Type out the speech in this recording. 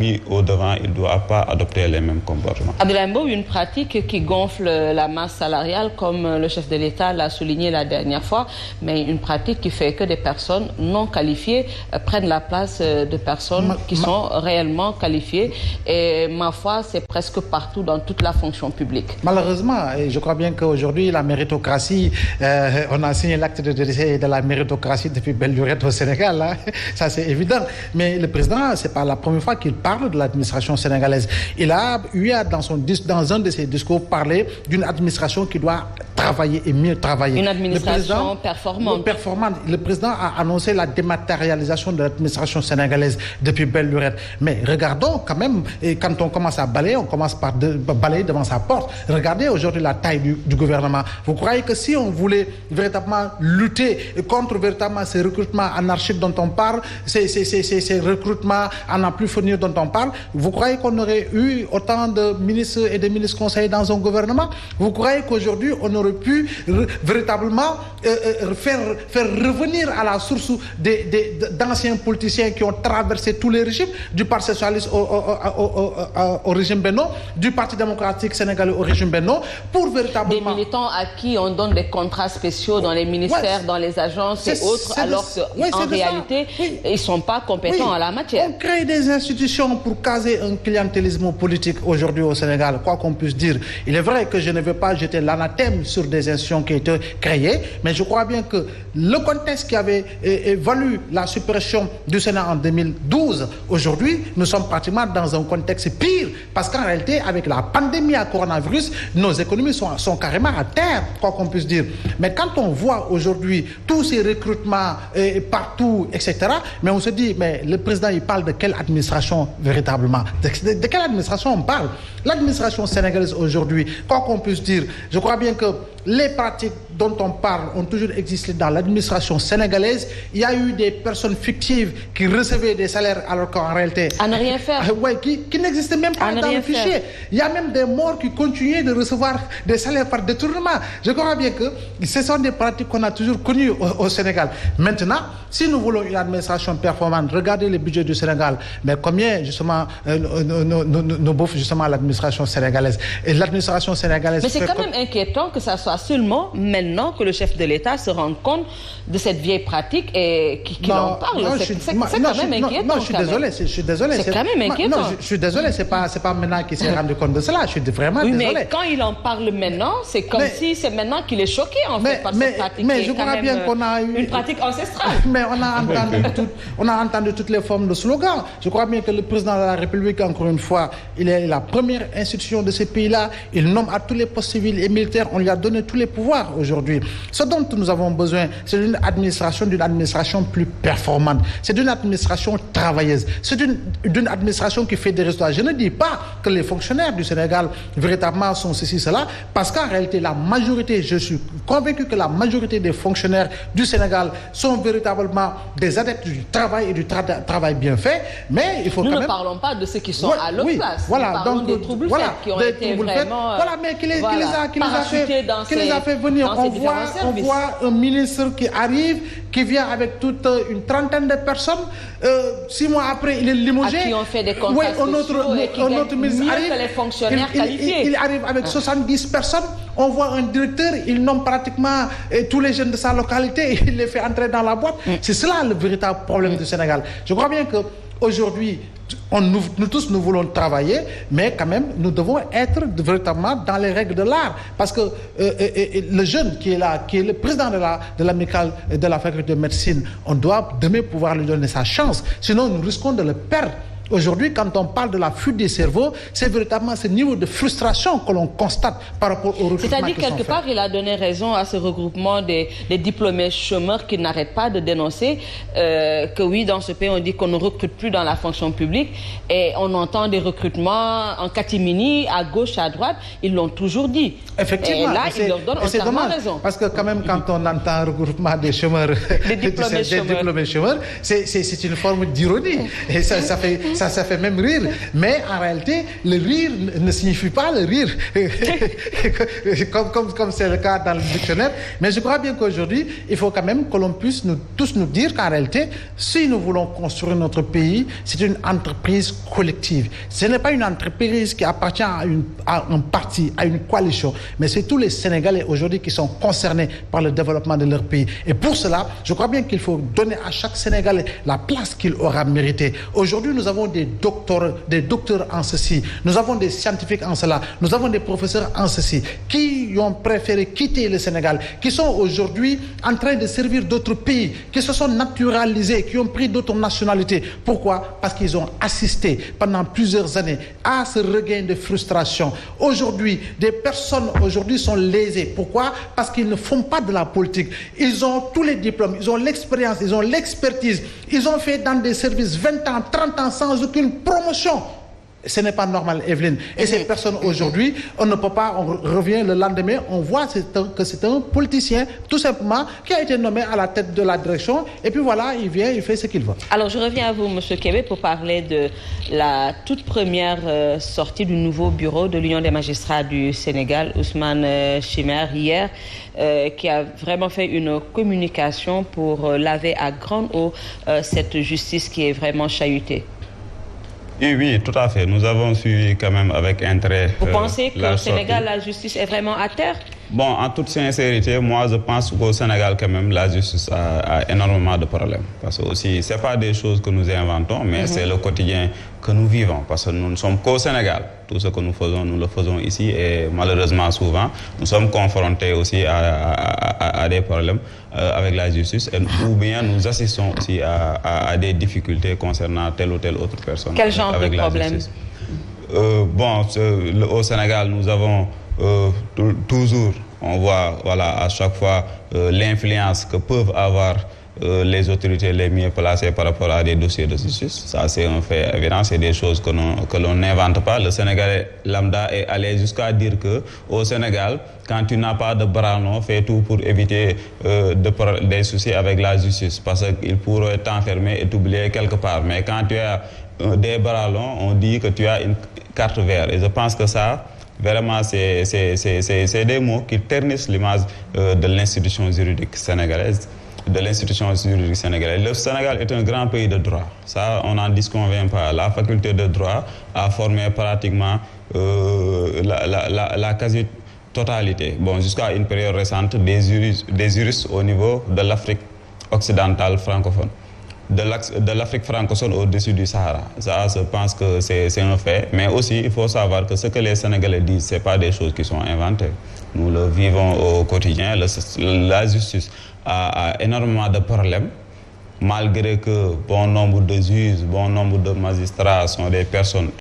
mis au devant, il ne doit pas adopter les mêmes comportements. Abdoulaye Mbow, une pratique qui gonfle la masse salariale, comme le chef de l'État l'a souligné la dernière fois, mais une pratique qui fait que des personnes non qualifiées prennent la place de personnes qui sont réellement qualifiées. Et ma foi, c'est presque partout dans toute la fonction publique. Malheureusement, et je crois bien qu'aujourd'hui, la méritocratie, on a signé l'acte de décès de la méritocratie depuis belle lurette au Sénégal, hein. Ça c'est évident. Mais le président, c'est pas la première fois qu'il parle de l'administration sénégalaise. Il a eu dans un de ses discours parlé d'une administration qui doit travailler et mieux travailler. Une administration performante. Le président a annoncé la dématérialisation de l'administration sénégalaise depuis belle lurette. Mais regardons quand même, et quand on commence à balayer, on commence par balayer devant sa porte. Regardez aujourd'hui la taille du gouvernement. Vous croyez que si on voulait véritablement lutter contre véritablement ces recrutements anarchiques dont on parle, ces recrutements à n'en plus finir dont on parle, vous croyez qu'on aurait eu autant de ministres et de ministres conseillers dans un gouvernement? Vous croyez qu'aujourd'hui on aurait pu véritablement faire revenir à la source d'anciens politiciens qui ont traversé tous les régimes, du Parti socialiste au régime Benno, du Parti démocratique sénégalais au régime Benno, pour véritablement... Des militants à qui on donne des contrats spéciaux dans les ministères, dans les agences et autres, alors qu'en réalité, ils ne sont pas compétents en la matière. On crée des institutions pour caser un clientélisme politique aujourd'hui au Sénégal, quoi qu'on puisse dire. Il est vrai que je ne veux pas jeter l'anathème sur des institutions qui ont été créées, mais je crois bien que le contexte qui avait valu la suppression du Sénat en 2012, aujourd'hui, nous sommes pratiquement dans un contexte pire, parce qu'en réalité, avec la pandémie à coronavirus, nos économies sont carrément à terre, quoi qu'on puisse dire. Mais quand on voit aujourd'hui tous ces recrutements partout, etc., mais on se dit, mais le président, il parle de quelle administration véritablement? De quelle administration on parle? L'administration sénégalaise aujourd'hui, quoi qu'on puisse dire, je crois bien que les pratiques dont on parle ont toujours existé dans l'administration sénégalaise. Il y a eu des personnes fictives qui recevaient des salaires alors qu'en réalité... À ne rien faire. Qui n'existaient même pas dans le fichier. Il y a même des morts qui continuaient de recevoir des salaires par détournement. Je crois bien que ce sont des pratiques qu'on a toujours connues au Sénégal. Maintenant, si nous voulons une administration performante, regardez le budget du Sénégal, mais combien justement nous bouffe justement l'administration sénégalaise. Et l'administration sénégalaise... Mais c'est quand même inquiétant que ça soit seulement maintenant que le chef de l'État se rende compte de cette vieille pratique et qu'il en parle. C'est quand même inquiétant. Non, je suis désolé. C'est quand même inquiétant. Non, je suis désolé, c'est pas maintenant qu'il s'est rendu compte de cela. Je suis vraiment désolé. Mais quand il en parle maintenant, c'est comme si c'est maintenant qu'il est choqué en fait par cette pratique. Mais je crois bien qu'on a eu une pratique ancestrale. Mais on a entendu toutes les formes de slogans. Je crois bien que le président de la République, encore une fois, il est la première institution de ce pays-là. Il nomme à tous les postes civils et militaires. On lui a donné tous les pouvoirs aujourd'hui. Ce dont nous avons besoin, c'est d'une administration plus performante. C'est d'une administration travailleuse. C'est d'une administration qui fait des résultats. Je ne dis pas que les fonctionnaires du Sénégal véritablement sont ceci, cela, parce qu'en réalité, la majorité, je suis convaincu que la majorité des fonctionnaires du Sénégal sont véritablement des adeptes du travail et du travail bien fait, mais il faut nous quand même... Nous ne parlons pas de ceux qui sont à leur place. Voilà, nous parlons des troubles faits qui ont été vraiment... Voilà, mais qui les a fait venir. On voit un ministre qui arrive, qui vient avec toute une trentaine de personnes. 6 mois après, il est limogé. À qui on fait des contrats sociaux et qui gagnent mieux que les fonctionnaires qualifiés. Il arrive avec 70 personnes. On voit un directeur, il nomme pratiquement tous les jeunes de sa localité, il les fait entrer dans la boîte. C'est cela le véritable problème du Sénégal. Je crois bien qu'aujourd'hui, nous tous, nous voulons travailler, mais quand même, nous devons être véritablement dans les règles de l'art. Parce que le jeune qui est là, qui est le président de l'amicale de la faculté de médecine, on doit demain pouvoir lui donner sa chance. Sinon, nous risquons de le perdre. Aujourd'hui, quand on parle de la fuite des cerveaux, c'est véritablement ce niveau de frustration que l'on constate par rapport au recrutement. C'est-à-dire, quelque part, il a donné raison à ce regroupement des diplômés chômeurs qui n'arrêtent pas de dénoncer que oui, dans ce pays, on dit qu'on ne recrute plus dans la fonction publique et on entend des recrutements en catimini, à gauche, à droite. Ils l'ont toujours dit. Effectivement. Et là, il leur donne entièrement raison. Parce que quand même, quand on entend regroupement des chômeurs, des diplômés chômeurs, c'est une forme d'ironie. Et ça fait... ça fait même rire. Mais en réalité, le rire ne signifie pas le rire, comme c'est le cas dans le dictionnaire. Mais je crois bien qu'aujourd'hui, il faut quand même que l'on puisse tous nous dire qu'en réalité, si nous voulons construire notre pays, c'est une entreprise collective. Ce n'est pas une entreprise qui appartient à un parti, à une coalition, mais c'est tous les Sénégalais aujourd'hui qui sont concernés par le développement de leur pays. Et pour cela, je crois bien qu'il faut donner à chaque Sénégalais la place qu'il aura méritée. Aujourd'hui, nous avons des docteurs en ceci, nous avons des scientifiques en cela, nous avons des professeurs en ceci, qui ont préféré quitter le Sénégal, qui sont aujourd'hui en train de servir d'autres pays, qui se sont naturalisés, qui ont pris d'autres nationalités. Pourquoi? Parce qu'ils ont assisté pendant plusieurs années à ce regain de frustration. Aujourd'hui, des personnes sont lésées. Pourquoi? Parce qu'ils ne font pas de la politique. Ils ont tous les diplômes, ils ont l'expérience, ils ont l'expertise. Ils ont fait dans des services 20 ans, 30 ans sans aucune promotion. Ce n'est pas normal, Evelyne. Et ces personnes aujourd'hui, on ne peut pas, on revient le lendemain, on voit que c'est un politicien, tout simplement, qui a été nommé à la tête de la direction. Et puis voilà, il vient, il fait ce qu'il veut. Alors, je reviens à vous, M. Kébé, pour parler de la toute première sortie du nouveau bureau de l'Union des magistrats du Sénégal, Ousmane Chimère, hier, qui a vraiment fait une communication pour laver à grande eau cette justice qui est vraiment chahutée. Oui, tout à fait. Nous avons suivi quand même avec intérêt. Vous pensez qu'au Sénégal, la justice est vraiment à terre? Bon, en toute sincérité, moi je pense qu'au Sénégal quand même, la justice a énormément de problèmes. Parce que aussi, ce n'est pas des choses que nous inventons, mais c'est le quotidien que nous vivons. Parce que nous ne sommes qu'au Sénégal. Tout ce que nous le faisons ici et malheureusement souvent, nous sommes confrontés aussi à des problèmes avec la justice ou bien nous assistons aussi à des difficultés concernant telle ou telle autre personne. Quel genre de problème? Bon, au Sénégal, nous avons toujours, on voit à chaque fois l'influence que peuvent avoir les autorités les mieux placées par rapport à des dossiers de justice. Ça, c'est un fait évident, c'est des choses que l'on n'invente pas. Le Sénégalais lambda est allé jusqu'à dire qu'au Sénégal, quand tu n'as pas de bras longs, fais tout pour éviter des soucis avec la justice, parce qu'il pourrait t'enfermer et t'oublier quelque part. Mais quand tu as des bras longs, on dit que tu as une carte verte. Et je pense que ça, vraiment, c'est des mots qui ternissent l'image de l'institution juridique sénégalaise. Le Sénégal est un grand pays de droit. Ça, on n'en disconvient pas. La faculté de droit a formé pratiquement la quasi-totalité. Bon, jusqu'à une période récente, des juristes au niveau de l'Afrique occidentale francophone. De l'Afrique francophone au-dessus du Sahara. Ça, je pense que c'est un fait. Mais aussi, il faut savoir que ce que les Sénégalais disent, ce n'est pas des choses qui sont inventées. Nous le vivons au quotidien. La justice a énormément de problèmes, malgré que bon nombre de juges, bon nombre de magistrats sont des personnes